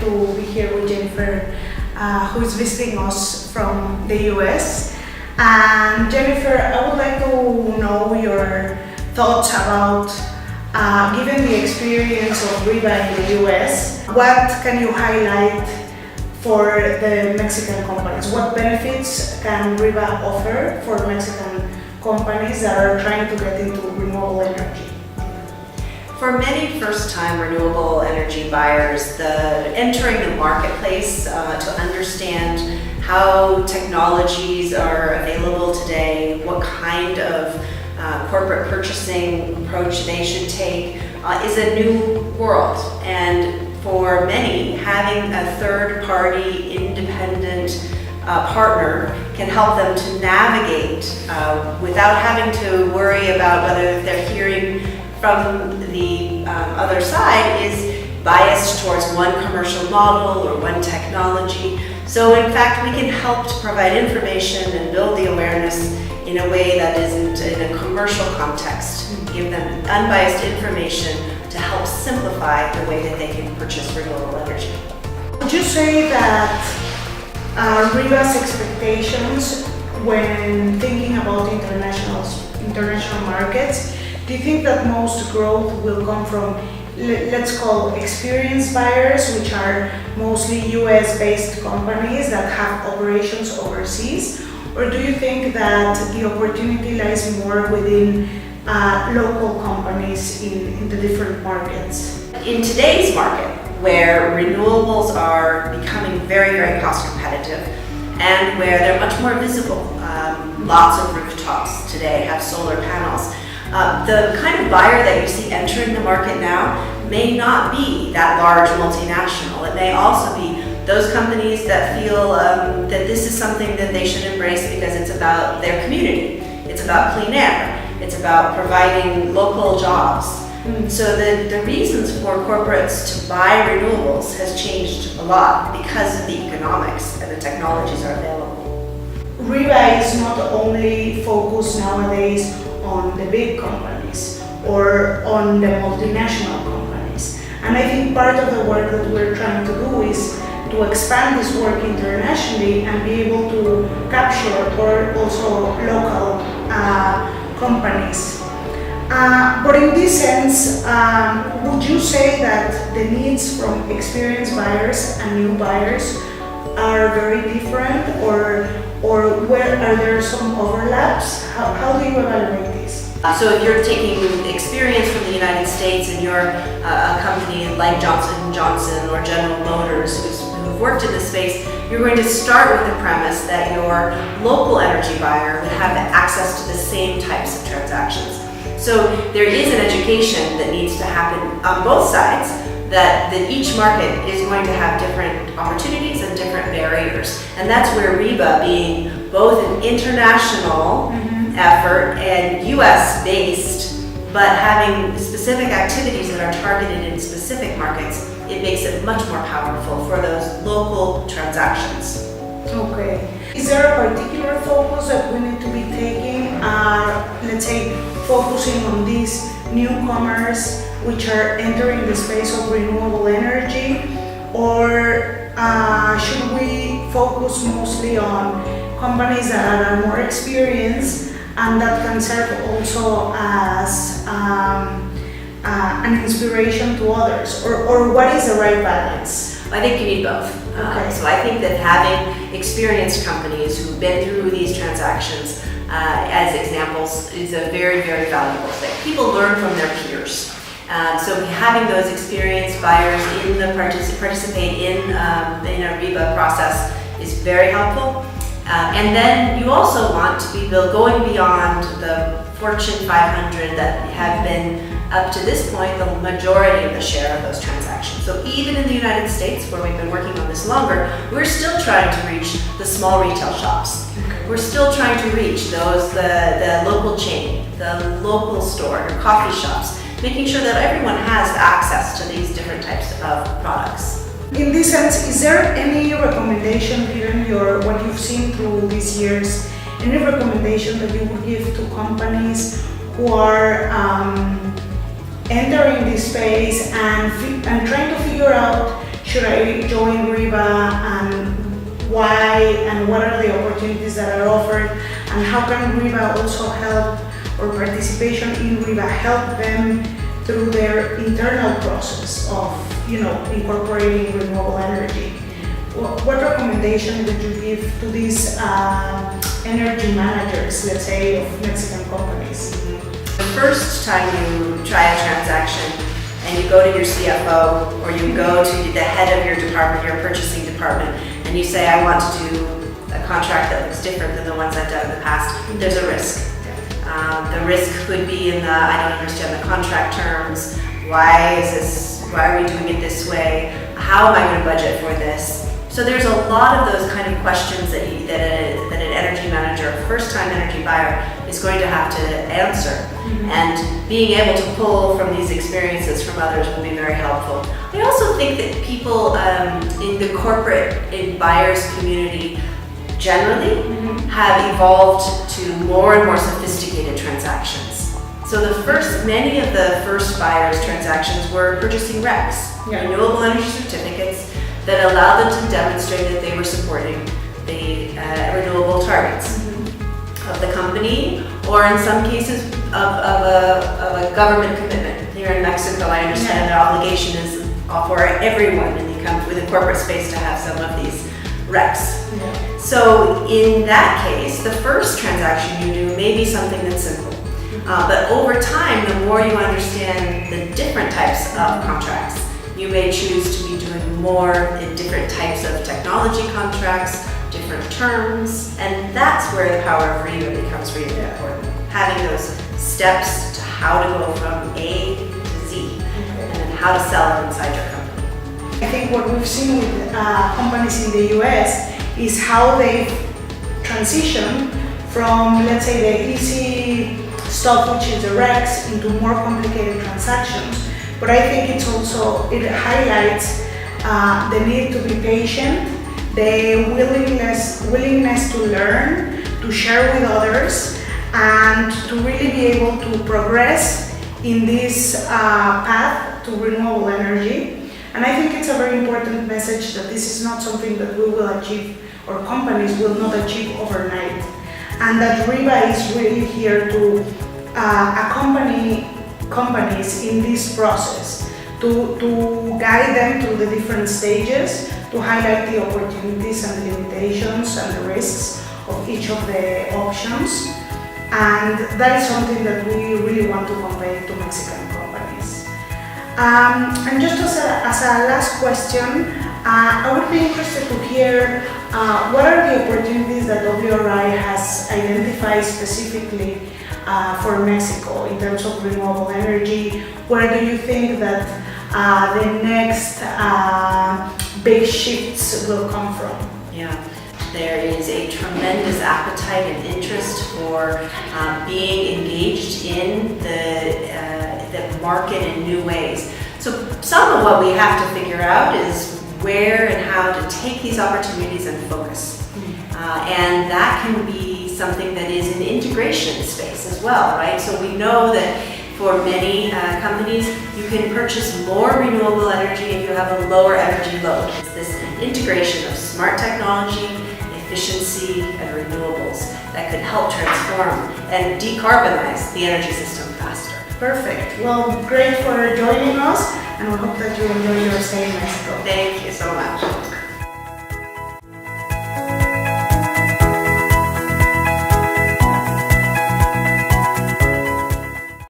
to be here with Jennifer, who is visiting us from the US. And Jennifer, I would like to know your thoughts about, given the experience of REBA in the US, what can you highlight for the Mexican companies? What benefits can REBA offer for Mexican companies that are trying to get into renewable energy? For many first-time renewable energy buyers, entering the marketplace to understand how technologies are available today, what kind of corporate purchasing approach they should take is a new world. And for many, having a third-party independent partner can help them to navigate without having to worry about whether they're hearing from the other side is biased towards one commercial model or one technology. So in fact, we can help to provide information and build the awareness in a way that isn't in a commercial context. Give them unbiased information to help simplify the way that they can purchase renewable energy. Would you say that REBA's expectations when thinking about international markets, do you think that most growth will come from, let's call, experienced buyers, which are mostly US-based companies that have operations overseas? Or do you think that the opportunity lies more within local companies in the different markets? In today's market, where renewables are becoming very, very cost competitive and where they're much more visible, lots of rooftops today have solar panels. The kind of buyer that you see entering the market now may not be that large multinational. It may also be those companies that feel that this is something that they should embrace because it's about their community, it's about clean air, it's about providing local jobs. So the reasons for corporates to buy renewables has changed a lot because of the economics and the technologies are available. REBA is not only focused nowadays on the big companies or on the multinational companies. And I think part of the work that we're trying to do is to expand this work internationally and be able to capture or also local companies. But in this sense, would you say that the needs from experienced buyers and new buyers are very different, or where are there some overlaps? How do you evaluate this? So if you're taking experience from the United States and you're a company like Johnson & Johnson or General Motors who've worked in this space, you're going to start with the premise that your local energy buyer would have access to the same types of transactions. So there is an education that needs to happen on both sides, that each market is going to have different opportunities and different barriers. And that's where REBA, being both an international effort and US based, but having specific activities that are targeted in specific markets, it makes it much more powerful for those local transactions. Okay. Is there a particular focus that we need to be taking, let's say, focusing on these newcomers which are entering the space of renewable energy, or should we focus mostly on companies that are more experienced and that can serve also as an inspiration to others, or what is the right balance? I think you need both. Okay. So I think that having experienced companies who've been through these transactions as examples is a very, very valuable thing. People learn from their peers. So having those experienced buyers participate in a REBA process is very helpful. And then you also want to be going beyond the Fortune 500 that have been, up to this point, the majority of the share of those transactions. So even in the United States, where we've been working on this longer, we're still trying to reach the small retail shops. We're still trying to reach those, the local chain, the local store, your coffee shops, making sure that everyone has access to these different types of products. In this sense, is there any recommendation, given what you've seen through these years, any recommendation that you would give to companies who are entering this space and trying to figure out, should I join REBA, and why, and what are the opportunities that are offered, and how can REBA also help, or participation in REBA help them through their internal process of, incorporating renewable energy. What recommendation would you give to these energy managers, let's say, of Mexican companies? The first time you try a transaction and you go to your CFO or you go to the head of your department, your purchasing department, and you say, I want to do a contract that looks different than the ones I've done in the past, there's a risk. The risk could be in the, I don't understand the contract terms, why are we doing it this way, how am I going to budget for this? So there's a lot of those kind of questions that an energy manager, a first-time energy buyer, is going to have to answer. Mm-hmm. And being able to pull from these experiences from others will be very helpful. I also think that people in the corporate, in buyers community generally, have evolved to more and more sophisticated transactions. So many of the first buyers transactions were purchasing RECs, renewable energy certificates, that allowed them to demonstrate that they were supporting the renewable targets of the company, or in some cases of a government commitment. Here in Mexico, I understand the obligation is for everyone with the corporate space to have some of these RECs. Yeah. So in that case, the first transaction you do may be something that's simple. But over time, the more you understand the different types of contracts, you may choose to be doing more in different types of technology contracts, different terms, and that's where the power of REBA becomes really important. Having those steps to how to go from A to Z, and then how to sell it inside your company. I think what we've seen with companies in the US is how they've transitioned from, let's say, the easy stuff, which is the RECs, into more complicated transactions. But I think it highlights the need to be patient, the willingness to learn, to share with others, and to really be able to progress in this path to renewable energy. And I think it's a very important message that this is not something that we will achieve, or companies will not achieve overnight, and that REBA is really here to accompany companies in this process, to guide them through the different stages, to highlight the opportunities and the limitations and the risks of each of the options. And that is something that we really want to convey to Mexican companies. And just as a last question, I would be interested to hear what are the opportunities that WRI has identified specifically for Mexico in terms of renewable energy. Where do you think that the next big shifts will come from? Yeah, there is a tremendous appetite and interest for being engaged in the market in new ways. So some of what we have to figure out is where and how to take these opportunities and focus. And that can be something that is in the integration space as well, right? So we know that for many companies, you can purchase more renewable energy if you have a lower energy load. It's this integration of smart technology, efficiency, and renewables that could help transform and decarbonize the energy system faster. Perfect. Well, great for joining us, and we hope that you enjoy your stay in Mexico.